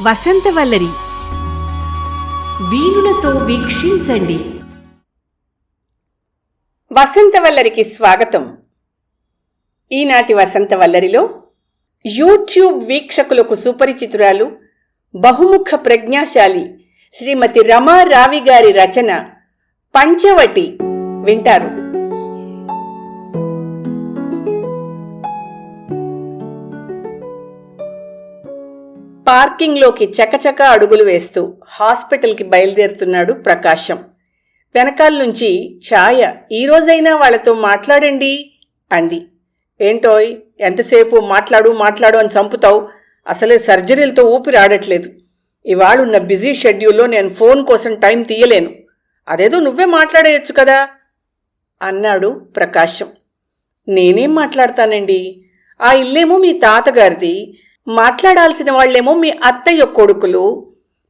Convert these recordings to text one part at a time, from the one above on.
వసంతవల్లరి వీణులతో వీక్షించండి. వసంతవల్లరికి స్వాగతం. ఈనాటి వసంతవల్లరిలో యూట్యూబ్ వీక్షకులకు సుపరిచితురాలు, బహుముఖ ప్రజ్ఞాశాలి శ్రీమతి రమా రావి గారి రచన పంచవటి వింటారు. పార్కింగ్లోకి చకచక అడుగులు వేస్తూ హాస్పిటల్కి బయలుదేరుతున్నాడు ప్రకాశం. వెనకాల నుంచి ఛాయ, ఈరోజైనా వాళ్లతో మాట్లాడండి అంది. ఏంటోయ్, ఎంతసేపు మాట్లాడు మాట్లాడు అని చంపుతావు? అసలే సర్జరీలతో ఊపిరి ఆడట్లేదు. ఇవాళున్న బిజీ షెడ్యూల్లో నేను ఫోన్ కోసం టైం తీయలేను. అదేదో నువ్వే మాట్లాడేయచ్చు కదా అన్నాడు ప్రకాశం. నేనేం మాట్లాడతానండి? ఆ ఇల్లేమో మీ తాతగారిది, మాట్లాడాల్సిన వాళ్లేమో మీ అత్తయ్య కొడుకులు,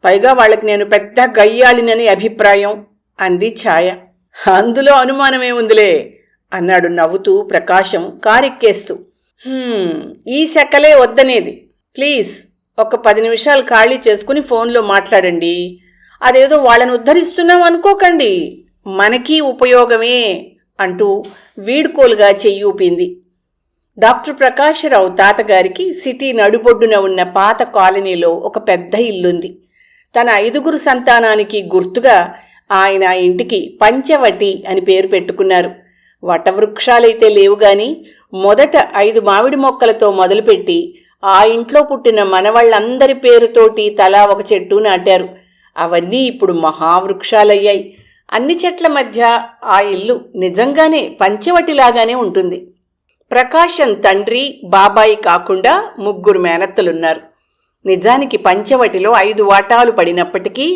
పైగా వాళ్ళకి నేను పెద్ద గయ్యాళినని అభిప్రాయం అంది ఛాయ. అందులో అనుమానమే ఉందిలే అన్నాడు నవ్వుతూ ప్రకాశం కారెక్కేస్తూ. ఈ శకలే వద్దనేది. ప్లీజ్ ఒక 10 నిమిషాలు ఖాళీ చేసుకుని ఫోన్లో మాట్లాడండి. అదేదో వాళ్ళని ఉద్ధరిస్తున్నాం అనుకోకండి, మనకీ ఉపయోగమే అంటూ వీడ్కోలుగా చెయ్యి ఊపింది. డాక్టర్ ప్రకాశరావు తాతగారికి సిటీ నడుబొడ్డున ఉన్న పాత కాలనీలో ఒక పెద్ద ఇల్లుంది. తన 5 సంతానానికి గుర్తుగా ఆయన ఆ ఇంటికి పంచవటి అని పేరు పెట్టుకున్నారు. వటవృక్షాలైతే లేవు గాని మొదట 5 మామిడి మొక్కలతో మొదలుపెట్టి ఆ ఇంట్లో పుట్టిన మనవాళ్లందరి పేరుతోటి తలా ఒక చెట్టు నాటారు. అవన్నీ ఇప్పుడు మహావృక్షాలయ్యాయి. అన్ని చెట్ల మధ్య ఆ ఇల్లు నిజంగానే పంచవటిలాగానే ఉంటుంది. ప్రకాశం తండ్రి, బాబాయి కాకుండా 3 మేనత్తలున్నారు. నిజానికి పంచవటిలో 5 వాటాలు పడినప్పటికీ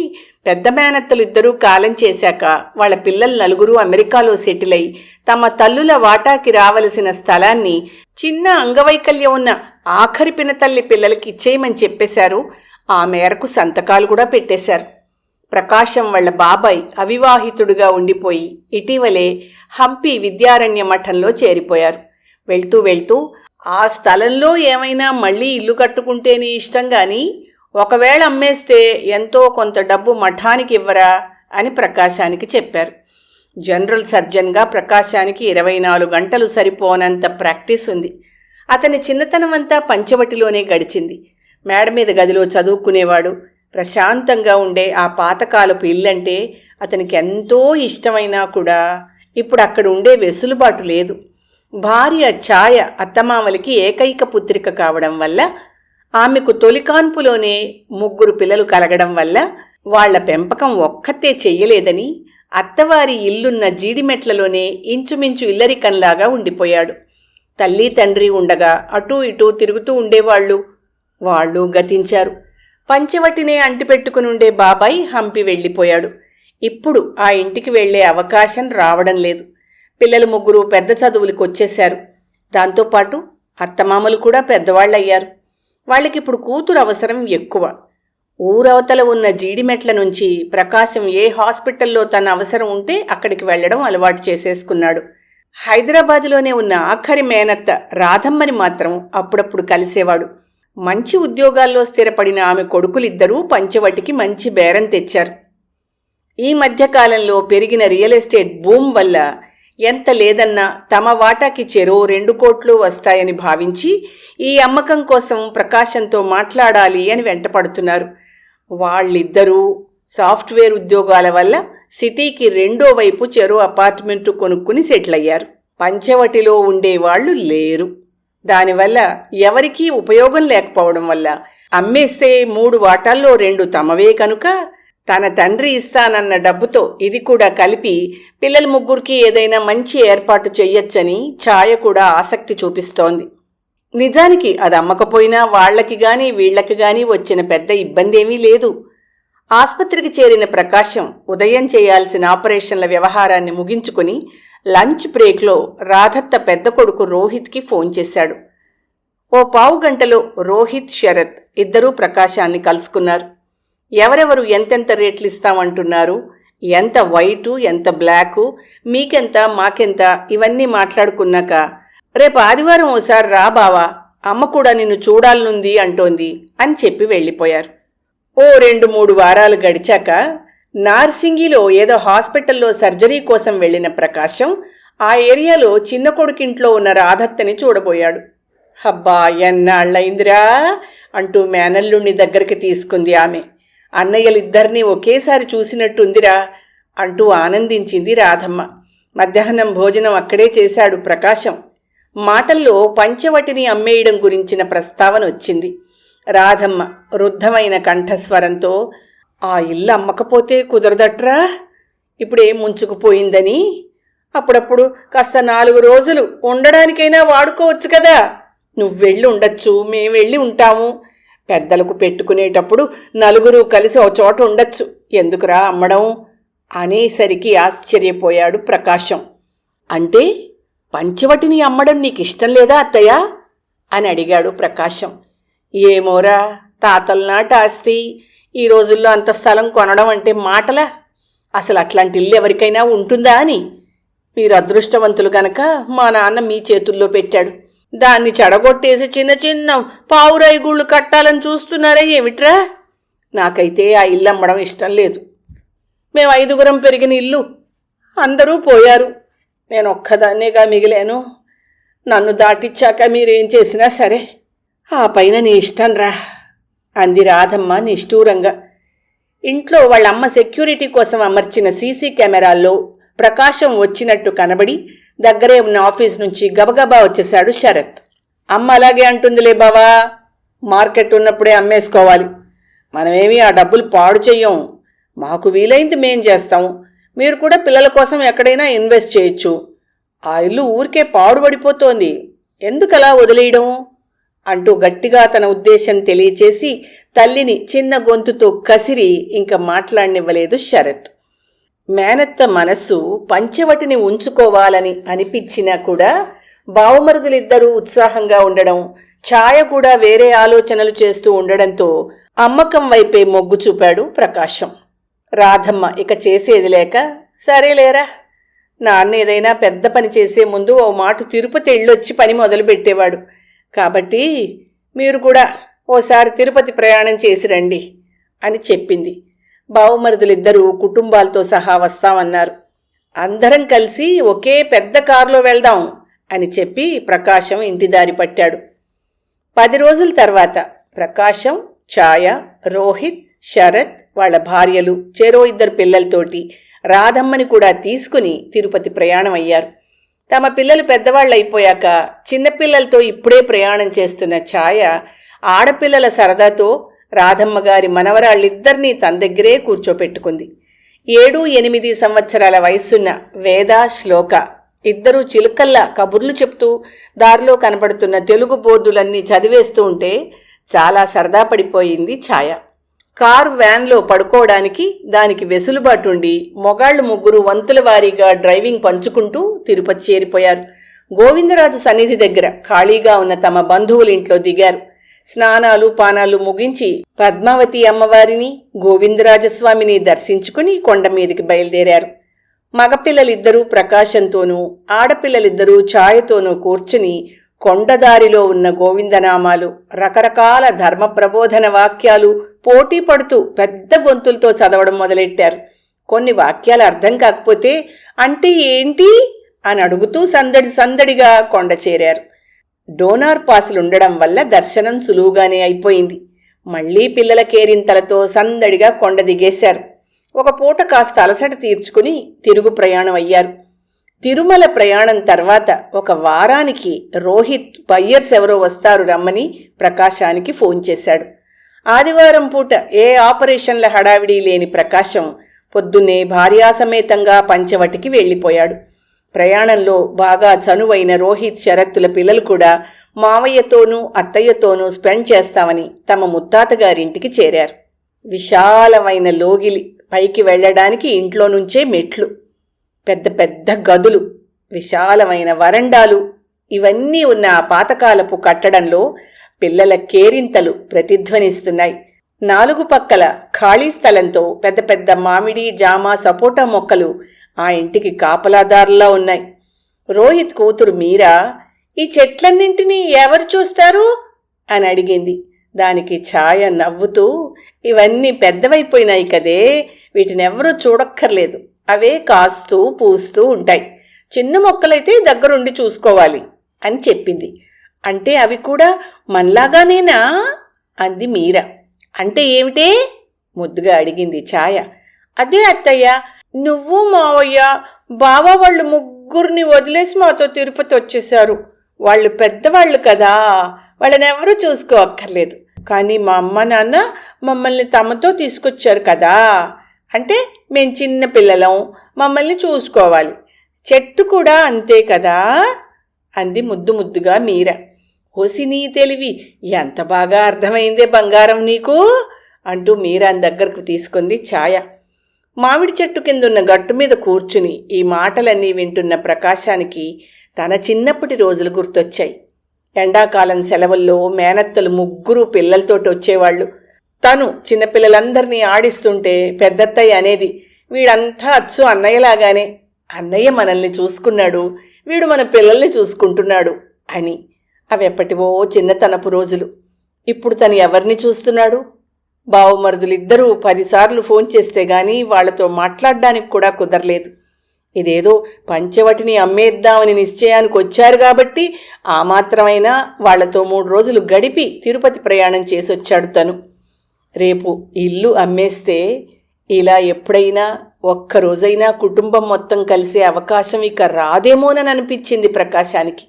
పెద్ద మేనత్తలు 2 కాలం చేశాక వాళ్ళ పిల్లలు 4 అమెరికాలో సెటిల్ అయి తమ తల్లుల వాటాకి రావలసిన స్థలాన్ని చిన్న అంగవైకల్యం ఉన్న ఆఖరి పినతల్లి పిల్లలకి ఇచ్చేయమని చెప్పేశారు. ఆ మేరకు సంతకాలు కూడా పెట్టేశారు. ప్రకాశం వాళ్ళ బాబాయ్ అవివాహితుడుగా ఉండిపోయి ఇటీవలే హంపి విద్యారణ్య మఠంలో చేరిపోయారు. వెళ్తూ వెళ్తూ ఆ స్థలంలో ఏమైనా మళ్ళీ ఇల్లు కట్టుకుంటేనే ఇష్టం గాని ఒకవేళ అమ్మేస్తే ఎంతో కొంత డబ్బు మఠానికి ఇవ్వరా అని ప్రకాశానికి చెప్పారు. జనరల్ సర్జన్గా ప్రకాశానికి 24 గంటలు సరిపోనంత ప్రాక్టీస్ ఉంది. అతని చిన్నతనమంతా పంచవటిలోనే గడిచింది. మేడ మీద గదిలో చదువుకునేవాడు. ప్రశాంతంగా ఉండే ఆ పాతకాలపు ఇల్లంటే అతనికి ఎంతో ఇష్టమైనా కూడా ఇప్పుడు అక్కడ ఉండే వెసులుబాటు లేదు. భార్య ఛాయ అత్తమామలకి ఏకైక పుత్రిక కావడం వల్ల, ఆమెకు తొలికాన్పులోనే 3 పిల్లలు కలగడం వల్ల వాళ్ల పెంపకం ఒక్కతే చెయ్యలేదని అత్తవారి ఇల్లున్న జీడిమెట్లలోనే ఇంచుమించు ఇల్లరికంలాగా ఉండిపోయాడు. తల్లి తండ్రి ఉండగా అటూ ఇటూ తిరుగుతూ ఉండేవాళ్లు. వాళ్ళు గతించారు. పంచవటినే అంటిపెట్టుకుని ఉండే బాబాయ్ హంపి వెళ్ళిపోయాడు. ఇప్పుడు ఆ ఇంటికి వెళ్లే అవకాశం రావడం లేదు. పిల్లలు 3 పెద్ద చదువులకు వచ్చేశారు. దాంతోపాటు అత్తమామలు కూడా పెద్దవాళ్ళయ్యారు. వాళ్ళకిప్పుడు కూతురు అవసరం ఎక్కువ. ఊరవతల ఉన్న జీడిమెట్ల నుంచి ప్రకాశం ఏ హాస్పిటల్లో తన అవసరం ఉంటే అక్కడికి వెళ్లడం అలవాటు చేసేసుకున్నాడు. హైదరాబాదులోనే ఉన్న ఆఖరి మేనత్త రాధమ్మని మాత్రం అప్పుడప్పుడు కలిసేవాడు. మంచి ఉద్యోగాల్లో స్థిరపడిన ఆమె కొడుకులిద్దరూ పంచవటికి మంచి బేరం తెచ్చారు. ఈ మధ్యకాలంలో పెరిగిన రియల్ ఎస్టేట్ బూమ్ వల్ల ఎంత లేదన్నా తమ వాటాకి చెరో 2 కోట్లు వస్తాయని భావించి ఈ అమ్మకం కోసం ప్రకాశంతో మాట్లాడాలి అని వెంటపడుతున్నారు. వాళ్ళిద్దరూ సాఫ్ట్వేర్ ఉద్యోగాల వల్ల సిటీకి 2వ వైపు చెరో అపార్ట్మెంటు కొనుక్కుని సెటిల్ అయ్యారు. పంచవటిలో ఉండేవాళ్లు లేరు. దానివల్ల ఎవరికీ ఉపయోగం లేకపోవడం వల్ల అమ్మేస్తే 3 వాటాల్లో 2 తమవే కనుక తన తండ్రి ఇస్తానన్న డబ్బుతో ఇది కూడా కలిపి పిల్లల 3కి ఏదైనా మంచి ఏర్పాటు చెయ్యొచ్చని ఛాయ కూడా ఆసక్తి చూపిస్తోంది. నిజానికి అది అమ్మకపోయినా వాళ్లకి గాని వీళ్లకి గాని వచ్చిన పెద్ద ఇబ్బందేమీ లేదు. ఆస్పత్రికి చేరిన ప్రకాశం ఉదయం చేయాల్సిన ఆపరేషన్ల వ్యవహారాన్ని ముగించుకుని లంచ్ బ్రేక్లో రాధత్త పెద్ద కొడుకు రోహిత్కి ఫోన్ చేశాడు. ఓ 15 గంటలో రోహిత్, శరత్ ఇద్దరూ ప్రకాశాన్ని కలుసుకున్నారు. ఎవరెవరు ఎంతెంత రేట్లు ఇస్తామంటున్నారు, ఎంత వైటు ఎంత బ్లాకు, మీకెంత మాకెంత, ఇవన్నీ మాట్లాడుకున్నాక రేపు ఆదివారం ఓసారి రా బావా, అమ్మ కూడా నిన్ను చూడాలనుంది అంటోంది అని చెప్పి వెళ్ళిపోయారు. ఓ 2-3 వారాలు గడిచాక నార్సింగిలో ఏదో హాస్పిటల్లో సర్జరీ కోసం వెళ్ళిన ప్రకాశం ఆ ఏరియాలో చిన్న కొడుకింట్లో ఉన్న రాధత్తని చూడబోయాడు. హబ్బా, ఎన్నాళ్ళయిందిరా అంటూ మేనల్లుణ్ణి దగ్గరికి తీసుకుంది ఆమె. అన్నయ్యలిద్దరినీ ఒకేసారి చూసినట్టుందిరా అంటూ ఆనందించింది రాధమ్మ. మధ్యాహ్నం భోజనం అక్కడే చేశాడు ప్రకాశం. మాటల్లో పంచవటిని అమ్మేయడం గురించిన ప్రస్తావన వచ్చింది. రాధమ్మ రుద్ధమైన కంఠస్వరంతో, ఆ ఇల్లు అమ్మకపోతే కుదరదట్రా, ఇప్పుడేం ముంచుకుపోయిందని, అప్పుడప్పుడు కాస్త 4 రోజులు ఉండడానికైనా వాడుకోవచ్చు కదా, నువ్వెళ్ళి ఉండొచ్చు, మేం వెళ్ళి ఉంటాము, పెద్దలకు పెట్టుకునేటప్పుడు 4 కలిసి ఓ చోట ఉండొచ్చు, ఎందుకురా అమ్మడం అనేసరికి ఆశ్చర్యపోయాడు ప్రకాశం. అంటే పంచవటిని అమ్మడం నీకిష్టం లేదా అత్తయ్య అని అడిగాడు ప్రకాశం. ఏమోరా, తాతలనాటి ఆస్తి, ఈ రోజుల్లో అంత స్థలం కొనడం అంటే మాటలా, అసలు అట్లాంటి ఇల్లు ఎవరికైనా ఉంటుందా అని. మీరు అదృష్టవంతులు గనక మా నాన్న మీ చేతుల్లో పెట్టాడు, దాన్ని చెడగొట్టేసి చిన్న చిన్న పావురాయి గూళ్ళు కట్టాలని చూస్తున్నారా ఏమిట్రా? నాకైతే ఆ ఇల్లు అమ్మడం ఇష్టం లేదు. మేము 5గురం పెరిగిన ఇల్లు, అందరూ పోయారు, నేను ఒక్కదాన్నేగా మిగిలాను. నన్ను దాటిచ్చాక మీరేం చేసినా సరే, ఆ పైన నీ ఇష్టం రా అంది రాధమ్మ నిష్ఠూరంగా. ఇంట్లో వాళ్ళమ్మ సెక్యూరిటీ కోసం అమర్చిన సీసీ కెమెరాల్లో ప్రకాశం వచ్చినట్టు కనబడి దగ్గరే ఉన్న ఆఫీస్ నుంచి గబగబా వచ్చేశాడు శరత్. అమ్మ అలాగే అంటుందిలే బావా, మార్కెట్ ఉన్నప్పుడే అమ్మేసుకోవాలి, మనమేమీ ఆ డబ్బులు పాడు చెయ్యం, మాకు వీలైంది మేం చేస్తాం, మీరు కూడా పిల్లల కోసం ఎక్కడైనా ఇన్వెస్ట్ చేయొచ్చు, ఆ ఇల్లు ఊరికే పాడుపడిపోతోంది, ఎందుకలా వదిలేయడం అంటూ గట్టిగా తన ఉద్దేశం తెలియచేసి తల్లిని చిన్న గొంతుతో కసిరి ఇంక మాట్లాడనివ్వలేదు శరత్. మేనత్త మనస్సు పంచవటిని ఉంచుకోవాలని అనిపించినా కూడా బావమరుదులిద్దరూ ఉత్సాహంగా ఉండడం, ఛాయ కూడా వేరే ఆలోచనలు చేస్తూ ఉండడంతో అమ్మకం వైపే మొగ్గు చూపాడు ప్రకాశం. రాధమ్మ ఇక చేసేది లేక, సరేలేరా, నాన్న ఏదైనా పెద్ద పని చేసే ముందు ఓ మాట తిరుపతి వెళ్ళొచ్చి పని మొదలుపెట్టేవాడు, కాబట్టి మీరు కూడా ఓసారి తిరుపతి ప్రయాణం చేసి రండి అని చెప్పింది. బావమరుదులిద్దరూ కుటుంబాలతో సహా వస్తామన్నారు. అందరం కలిసి ఒకే పెద్ద కారులో వెళ్దాం అని చెప్పి ప్రకాశం ఇంటిదారి పట్టాడు. 10 రోజుల తర్వాత ప్రకాశం, ఛాయ, రోహిత్, శరత్ వాళ్ళ భార్యలు, చెరో 2 పిల్లలతోటి రాధమ్మని కూడా తీసుకుని తిరుపతి ప్రయాణం అయ్యారు. తమ పిల్లలు పెద్దవాళ్ళైపోయాక చిన్నపిల్లలతో ఇప్పుడే ప్రయాణం చేస్తున్న ఛాయ ఆడపిల్లల సరదాతో రాధమ్మగారి మనవరాళ్ళిద్దరినీ తన దగ్గరే కూర్చోపెట్టుకుంది. 7-8 సంవత్సరాల వయస్సున్న వేద, శ్లోక ఇద్దరూ చిలుకల్లా కబుర్లు చెప్తూ దారిలో కనబడుతున్న తెలుగు బోర్డులన్నీ చదివేస్తూ ఉంటే చాలా సరదా పడిపోయింది ఛాయ. కారు వ్యాన్లో పడుకోవడానికి దానికి వెసులుబాటుండి మొగాళ్లు 3 వంతుల వారీగా డ్రైవింగ్ పంచుకుంటూ తిరుపతి చేరిపోయారు. గోవిందరాజు సన్నిధి దగ్గర ఖాళీగా ఉన్న తమ బంధువులింట్లో దిగారు. స్నానాలు పానాలు ముగించి పద్మావతి అమ్మవారిని, గోవిందరాజస్వామిని దర్శించుకుని కొండ మీదికి బయలుదేరారు. మగపిల్లలిద్దరూ ప్రకాశంతోనూ, ఆడపిల్లలిద్దరూ ఛాయతోనూ కూర్చుని కొండదారిలో ఉన్న గోవిందనామాలు, రకరకాల ధర్మ ప్రబోధన వాక్యాలు పోటీ పడుతూ పెద్ద గొంతులతో చదవడం మొదలెట్టారు. కొన్ని వాక్యాలు అర్థం కాకపోతే అంటే ఏంటి అని అడుగుతూ సందడిగా కొండ చేరారు. డోనార్ పాసులుండడం వల్ల దర్శనం సులువుగానే అయిపోయింది. మళ్లీ పిల్లల కేరింతలతో సందడిగా కొండ దిగేశారు. ఒక పూట కాస్త అలసట తీర్చుకుని తిరుగు ప్రయాణం అయ్యారు. తిరుమల ప్రయాణం తర్వాత 1 వారానికి రోహిత్ బయ్యర్స్ ఎవరో వస్తారు రమ్మని ప్రకాశానికి ఫోన్ చేశాడు. ఆదివారం పూట ఏ ఆపరేషన్ల హడావిడి లేని ప్రకాశం పొద్దున్నే భార్యాసమేతంగా పంచవటికి వెళ్ళిపోయాడు. ప్రయాణంలో బాగా చనువైన రోహిత్, శరత్తుల పిల్లలు కూడా మావయ్యతోనూ అత్తయ్యతోనూ స్పెండ్ చేస్తామని తమ ముత్తాతగారింటికి చేరారు. విశాలమైన లోగిలి, పైకి వెళ్లడానికి ఇంట్లో నుంచే మెట్లు, పెద్ద పెద్ద గదులు, విశాలమైన వరండాలు, ఇవన్నీ ఉన్న ఆ పాతకాలపు కట్టడంలో పిల్లల కేరింతలు ప్రతిధ్వనిస్తున్నాయి. 4 పక్కల ఖాళీ స్థలంతో పెద్ద పెద్ద మామిడి, జామ, సపోటా మొక్కలు ఆ ఇంటికి కాపలాదారులా ఉన్నాయి. రోహిత్ కూతురు మీరా, ఈ చెట్లన్నింటినీ ఎవరు చూస్తారు అని అడిగింది. దానికి ఛాయ నవ్వుతూ, ఇవన్నీ పెద్దవైపోయినాయి కదే, వీటినెవరూ చూడక్కర్లేదు, అవే కాస్తూ పూస్తూ ఉంటాయి, చిన్న మొక్కలైతే దగ్గరుండి చూసుకోవాలి అని చెప్పింది. అంటే అవి కూడా మనలాగానేనా అంది మీరా. అంటే ఏమిటే ముద్దుగా అడిగింది ఛాయ. అదే అత్తయ్య, నువ్వు మావయ్య బావ వాళ్ళు ముగ్గురిని వదిలేసి మాతో తిరుపతి వచ్చేశారు. వాళ్ళు పెద్దవాళ్ళు కదా, వాళ్ళనెవరూ చూసుకోక్కర్లేదు. కానీ మా అమ్మ నాన్న మమ్మల్ని తమతో తీసుకొచ్చారు కదా, అంటే మేం చిన్న పిల్లలం, మమ్మల్ని చూసుకోవాలి. చెట్టు కూడా అంతే కదా అంది ముద్దు ముద్దుగా మీరా. ఓసి నీ తెలివి ఎంత బాగా అర్థమైందే బంగారం నీకు అంటూ మీరాని దగ్గరకు తీసుకుంది ఛాయ. మామిడి చెట్టు కిందున్న గట్టు మీద కూర్చుని ఈ మాటలన్నీ వింటున్న ప్రకాశానికి తన చిన్నప్పటి రోజులు గుర్తొచ్చాయి. ఎండాకాలం సెలవుల్లో మేనత్తలు ముగ్గురు పిల్లలతోటి వచ్చేవాళ్ళు. తను చిన్నపిల్లలందరినీ ఆడిస్తుంటే పెద్దత్తయ్య అనేది, వీడంతా అచ్చు అన్నయ్యలాగానే, అన్నయ్య మనల్ని చూసుకున్నాడు, వీడు మన పిల్లల్ని చూసుకుంటున్నాడు అని. అవి ఎప్పటివో చిన్నతనపు రోజులు. ఇప్పుడు తను ఎవరిని చూస్తున్నాడు? బావమరుదులిద్దరూ 10 సార్లు ఫోన్ చేస్తే గానీ వాళ్లతో మాట్లాడడానికి కూడా కుదరలేదు. ఇదేదో పంచవటిని అమ్మేద్దామని నిశ్చయానికి వచ్చారు కాబట్టి ఆ మాత్రమైనా వాళ్లతో 3 రోజులు గడిపి తిరుపతి ప్రయాణం చేసొచ్చాడు తను. రేపు ఇల్లు అమ్మేస్తే ఇలా ఎప్పుడైనా ఒక్కరోజైనా కుటుంబం మొత్తం కలిసే అవకాశం ఇక రాదేమోనని అనిపించింది ప్రకాశానికి.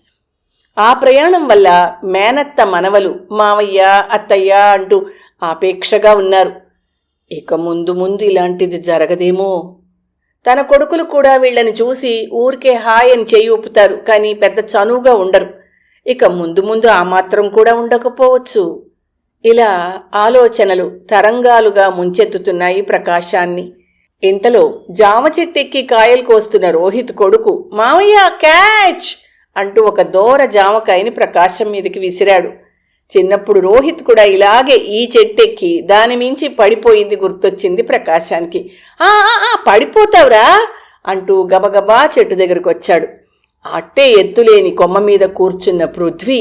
ఆ ప్రయాణం వల్ల మేనత్త మనవలు మావయ్య అత్తయ్య అంటూ ఆపేక్షగా ఉన్నారు. ఇక ముందు ముందు ఇలాంటిది జరగదేమో. తన కొడుకులు కూడా వీళ్ళని చూసి ఊరికే హాయ్ అని చేయి ఊపుతారు, కానీ పెద్ద చనువుగా ఉండరు. ఇక ముందు ముందు ఆ మాత్రం కూడా ఉండకపోవచ్చు. ఇలా ఆలోచనలు తరంగాలుగా ముంచెత్తుతున్నాయి ప్రకాశాన్ని. ఇంతలో జామ చెట్టెక్కి కాయలు కోస్తున్న రోహిత్ కొడుకు మావయ్య క్యాచ్ అంటూ ఒక దూర జామకాయని ప్రకాశం మీదకి విసిరాడు. చిన్నప్పుడు రోహిత్ కూడా ఇలాగే ఈ చెట్టెక్కి దాని మించి పడిపోయింది గుర్తొచ్చింది ప్రకాశానికి. పడిపోతావురా అంటూ గబగబా చెట్టు దగ్గరకు వచ్చాడు. అట్టే ఎత్తులేని కొమ్మ మీద కూర్చున్న పృథ్వీ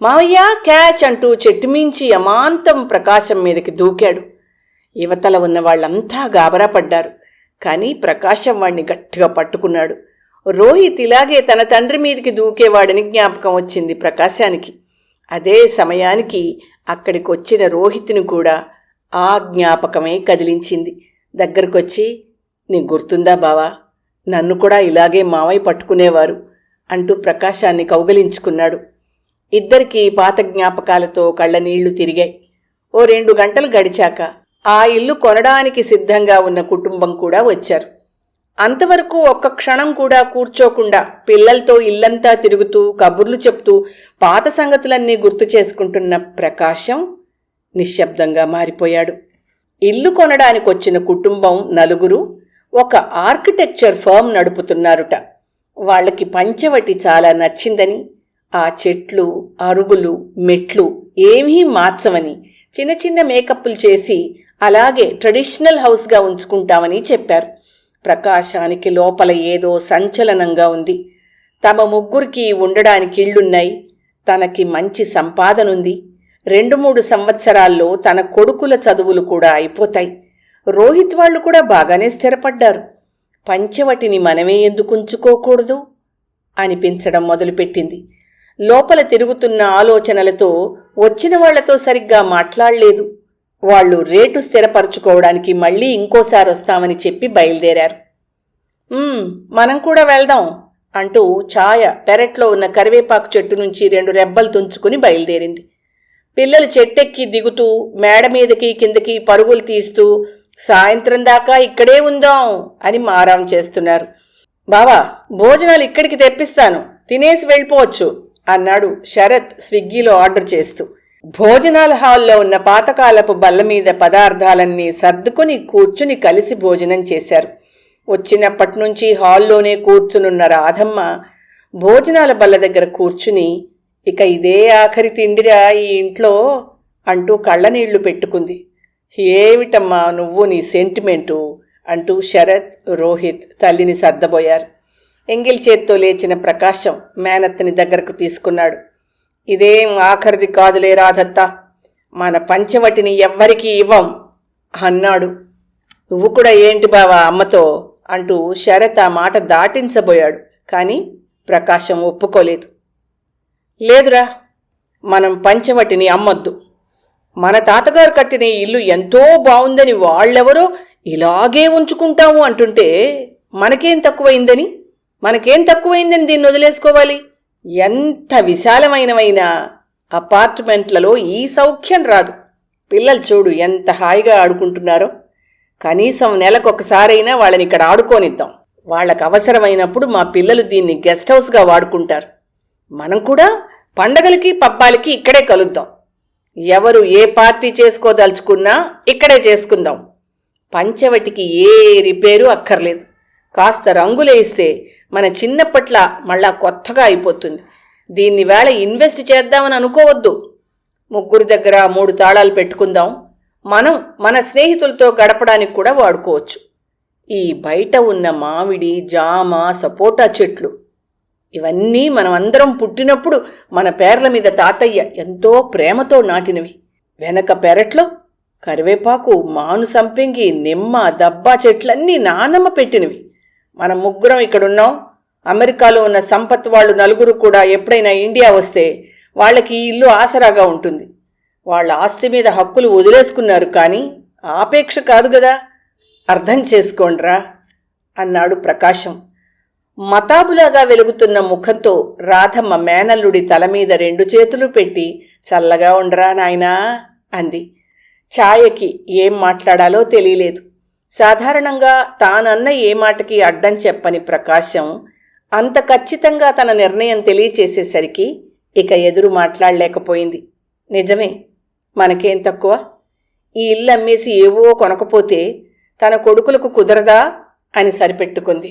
మావయ్య క్యాచ్ అంటూ చెట్టు మించి అమాంతం ప్రకాశం మీదకి దూకాడు. యువతల ఉన్న వాళ్ళంతా గాబరా పడ్డారు. కానీ ప్రకాశం వాణ్ణి గట్టిగా పట్టుకున్నాడు. రోహిత్ ఇలాగే తన తండ్రి మీదకి దూకేవాడని జ్ఞాపకం వచ్చింది ప్రకాశానికి. అదే సమయానికి అక్కడికి వచ్చిన రోహిత్ని కూడా ఆ జ్ఞాపకమే కదిలించింది. దగ్గరకొచ్చి, నీకు గుర్తుందా బావా, నన్ను కూడా ఇలాగే మావయ్య పట్టుకునేవారు అంటూ ప్రకాశాన్ని కౌగలించుకున్నాడు. ఇద్దరికీ పాత జ్ఞాపకాలతో కళ్ళనీళ్లు తిరిగాయి. ఓ 2 గంటలు గడిచాక ఆ ఇల్లు కొనడానికి సిద్ధంగా ఉన్న కుటుంబం కూడా వచ్చారు. అంతవరకు ఒక్క క్షణం కూడా కూర్చోకుండా పిల్లలతో ఇల్లంతా తిరుగుతూ కబుర్లు చెప్తూ పాత సంగతులన్నీ గుర్తు చేసుకుంటున్న ప్రకాశం నిశ్శబ్దంగా మారిపోయాడు. ఇల్లు కొనడానికి వచ్చిన కుటుంబం 4 ఒక ఆర్కిటెక్చర్ ఫర్మ్ నడుపుతున్నారుట. వాళ్ళకి పంచవటి చాలా నచ్చిందని, ఆ చెట్లు అరుగులు మెట్లు ఏమీ మార్చవని, చిన్న చిన్న మేకప్లు చేసి అలాగే ట్రెడిషనల్ హౌస్గా ఉంచుకుంటామని చెప్పారు. ప్రకాశానికి లోపల ఏదో సంచలనంగా ఉంది. తమ ముగ్గురికి ఉండడానికి ఇళ్లున్నాయి, తనకి మంచి సంపాదనుంది. 2-3 సంవత్సరాల్లో తన కొడుకుల చదువులు కూడా అయిపోతాయి. రోహిత్ వాళ్ళు కూడా బాగానే స్థిరపడ్డారు. పంచవటిని మనమే ఎందుకు ఉంచుకోకూడదు అనిపించడం మొదలుపెట్టింది. లోపల తిరుగుతున్న ఆలోచనలతో వచ్చిన వాళ్లతో సరిగ్గా మాట్లాడలేదు. వాళ్ళు రేటు స్థిరపరచుకోవడానికి మళ్ళీ ఇంకోసారి వస్తామని చెప్పి బయలుదేరారు. మనం కూడా వెళ్దాం అంటూ ఛాయ పెరట్లో ఉన్న కరివేపాకు చెట్టు నుంచి 2 రెబ్బలు తుంచుకుని బయలుదేరింది. పిల్లలు చెట్టెక్కి దిగుతూ మేడ మీదకి కిందకి పరుగులు తీస్తూ సాయంత్రం దాకా ఇక్కడే ఉందాం అని మారాం చేస్తున్నారు. బావా, భోజనాలు ఇక్కడికి తెప్పిస్తాను, తినేసి వెళ్ళిపోవచ్చు అన్నాడు శరత్ స్విగ్గీలో ఆర్డర్ చేస్తూ. భోజనాల హాల్లో ఉన్న పాతకాలపు బల్ల మీద పదార్థాలన్నీ సర్దుకుని కూర్చుని కలిసి భోజనం చేశారు. వచ్చినప్పటి నుంచి హాల్లోనే కూర్చునున్న రాధమ్మ భోజనాల బల్ల దగ్గర కూర్చుని, ఇక ఇదే ఆఖరి తిండిరా ఈ ఇంట్లో అంటూ కళ్ళనీళ్లు పెట్టుకుంది. ఏమిటమ్మా నువ్వు నీ సెంటిమెంటు అంటూ శరత్ రోహిత్ తల్లిని సర్దబోయారు. ఎంగిల్ చేత్తో లేచిన ప్రకాశం మేనత్తని దగ్గరకు తీసుకున్నాడు. ఇదేం ఆఖరిది కాదులే రాధత్త, మన పంచవటిని ఎవ్వరికీ ఇవ్వం అన్నాడు. నువ్వు కూడా ఏంటి బావా అమ్మతో అంటూ శరత్ ఆ మాట దాటించబోయాడు. కానీ ప్రకాశం ఒప్పుకోలేదు. లేదురా, మనం పంచవటిని అమ్మొద్దు. మన తాతగారు కట్టిన ఇల్లు ఎంతో బావుందని వాళ్ళెవరో ఇలాగే ఉంచుకుంటాము అంటుంటే మనకేం తక్కువైందని దీన్ని వదిలేసుకోవాలి? ఎంత విశాలమైనవైనా అపార్ట్మెంట్లలో ఈ సౌఖ్యం రాదు. పిల్లలు చూడు ఎంత హాయిగా ఆడుకుంటున్నారో. కనీసం నెలకొకసారైనా వాళ్ళని ఇక్కడ ఆడుకోనిద్దాం. వాళ్ళకు అవసరమైనప్పుడు మా పిల్లలు దీన్ని గెస్ట్ హౌస్గా వాడుకుంటారు. మనం కూడా పండగలకి పబ్బాలకి ఇక్కడే కలుద్దాం. ఎవరు ఏ పార్టీ చేసుకోదలుచుకున్నా ఇక్కడే చేసుకుందాం. పంచవటికి ఏ రిపేరు అక్కర్లేదు. కాస్త రంగులేస్తే మన చిన్నప్పట్లా మళ్ళా కొత్తగా అయిపోతుంది. దీన్ని వేళ ఇన్వెస్ట్ చేద్దామని అనుకోవద్దు. ముగ్గురి దగ్గర 3 తాళాలు పెట్టుకుందాం. మనం మన స్నేహితులతో గడపడానికి కూడా వాడుకోవచ్చు. ఈ బయట ఉన్న మామిడి, జామ, సపోటా చెట్లు ఇవన్నీ మనమందరం పుట్టినప్పుడు మన పేర్ల మీద తాతయ్య ఎంతో ప్రేమతో నాటినవి. వెనక పెరట్లో కరివేపాకు, మాను సంపెంగి, నిమ్మ, దబ్బా చెట్లన్నీ నానమ్మ పెట్టినవి. మనం ముగ్గురం ఇక్కడున్నాం. అమెరికాలో ఉన్న సంపత్ వాళ్ళు 4 కూడా ఎప్పుడైనా ఇండియా వస్తే వాళ్ళకి ఈ ఇల్లు ఆసరాగా ఉంటుంది. వాళ్ళ ఆస్తి మీద హక్కులు వదిలేసుకున్నారు, కానీ ఆపేక్ష కాదు గదా. అర్థం చేసుకోండ్రా అన్నాడు ప్రకాశం. మతాబులాగా వెలుగుతున్న ముఖంతో రాధమ్మ మేనల్లుడి తలమీద 2 చేతులు పెట్టి చల్లగా ఉండరా నాయనా అంది. ఛాయకి ఏం మాట్లాడాలో తెలియలేదు. సాధారణంగా తానన్న ఏ మాటకి అడ్డం చెప్పని ప్రకాశం అంత ఖచ్చితంగా తన నిర్ణయం తెలియచేసేసరికి ఇక ఎదురు మాట్లాడలేకపోయింది. నిజమే, మనకేం తక్కువ? ఈ ఇల్లు అమ్మేసి ఏవో కొనకపోతే తన కొడుకులకు కుదరదా అని సరిపెట్టుకుంది.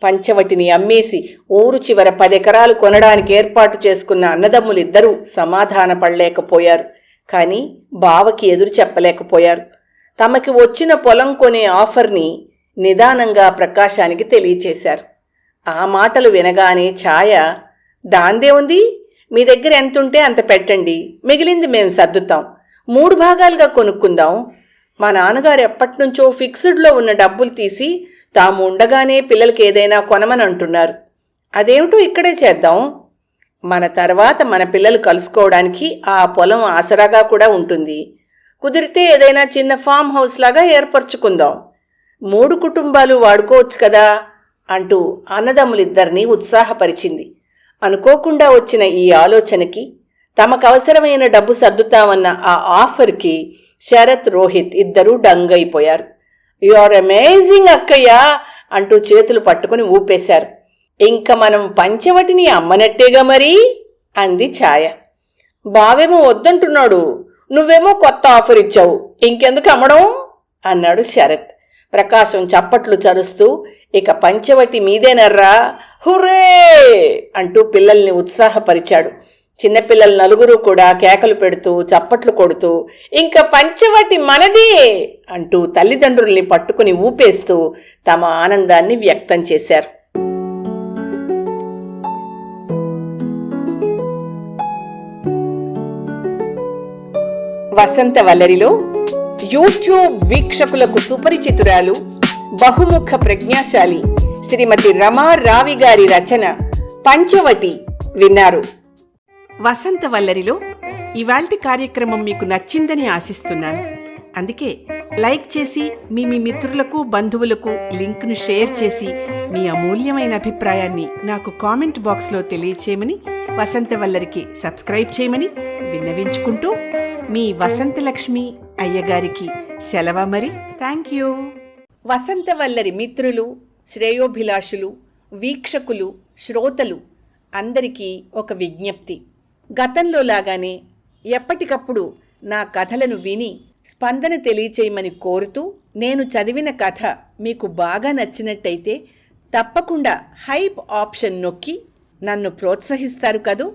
పంచవటిని అమ్మేసి ఊరు చివర 10 ఎకరాలు కొనడానికి ఏర్పాటు చేసుకున్న అన్నదమ్ములిద్దరూ సమాధానపడలేకపోయారు. కానీ బావకి ఎదురు చెప్పలేకపోయారు. తమకి వచ్చిన పొలం కొనే ఆఫర్ని నిదానంగా ప్రకాశానికి తెలియచేశారు. ఆ మాటలు వినగానే ఛాయ, దాందే ఉంది, మీ దగ్గర ఎంతుంటే అంత పెట్టండి, మిగిలింది మేము సర్దుతాం, 3 భాగాలుగా కొనుక్కుందాం. మా నాన్నగారు ఎప్పటినుంచో ఫిక్స్డ్లో ఉన్న డబ్బులు తీసి తాము ఉండగానే పిల్లలకి ఏదైనా కొనమని అంటున్నారు. అదేమిటో ఇక్కడే చేద్దాం. మన తర్వాత మన పిల్లలు కలుసుకోవడానికి ఆ పొలం ఆసరాగా కూడా ఉంటుంది. కుదిరితే ఏదైనా చిన్న ఫామ్ హౌస్ లాగా ఏర్పరచుకుందాం. 3 కుటుంబాలు వాడుకోవచ్చు కదా అంటూ అన్నదమ్ములిద్దరినీ ఉత్సాహపరిచింది. అనుకోకుండా వచ్చిన ఈ ఆలోచనకి, తమకవసరమైన డబ్బు సర్దుతామన్న ఆ ఆఫర్కి శరత్, రోహిత్ ఇద్దరూ డంగైపోయారు. యు ఆర్ అమేజింగ్ అక్కయ్య అంటూ చేతులు పట్టుకుని ఊపేశారు. ఇంక మనం పంచవటిని అమ్మనట్టేగా మరి అంది ఛాయ. బావేమో వద్దంటున్నాడు, నువ్వేమో కొత్త ఆఫర్ ఇచ్చావు, ఇంకెందుకు అమ్మడం అన్నాడు శరత్. ప్రకాశం చప్పట్లు చరుస్తూ, ఇక పంచవటి మీదేనర్రా, హుర్రే అంటూ పిల్లల్ని ఉత్సాహపరిచాడు. చిన్నపిల్లలు 4 కూడా కేకలు పెడుతూ చప్పట్లు కొడుతూ, ఇంక పంచవటి మనదే అంటూ తల్లిదండ్రుల్ని పట్టుకుని ఊపేస్తూ తమ ఆనందాన్ని వ్యక్తం చేశారు. వసంతవల్లరిలో యూట్యూబ్ వీక్షకులకు సుపరిచితురాలు, బహుముఖ ప్రజ్ఞాశాలి శ్రీమతి రమా రావి గారి రచన పంచవటి విన్నారు. వసంతవల్లరిలో ఇవాల్టి కార్యక్రమం మీకు నచ్చిందని ఆశిస్తున్నాను. అందుకే లైక్ చేసి మీ మిత్రులకు, బంధువులకు లింక్ను షేర్ చేసి మీ అమూల్యమైన అభిప్రాయాన్ని నాకు కామెంట్ బాక్స్లో తెలియచేయమని, వసంతవల్లరికి సబ్స్క్రైబ్ చేయమని విన్నవించుకుంటూ మీ వసంతలక్ష్మి అయ్యగారికి సెలవు మరి. Thank you. వసంతవల్లరి మిత్రులు, శ్రేయోభిలాషులు, వీక్షకులు, శ్రోతలు అందరికీ ఒక విజ్ఞప్తి. గతంలో లాగానే ఎప్పటికప్పుడు నా కథలను విని స్పందన తెలియచేయమని కోరుతూ, నేను చదివిన కథ మీకు బాగా నచ్చినట్టయితే తప్పకుండా హైప్ ఆప్షన్ నొక్కి నన్ను ప్రోత్సహిస్తారు కదూ.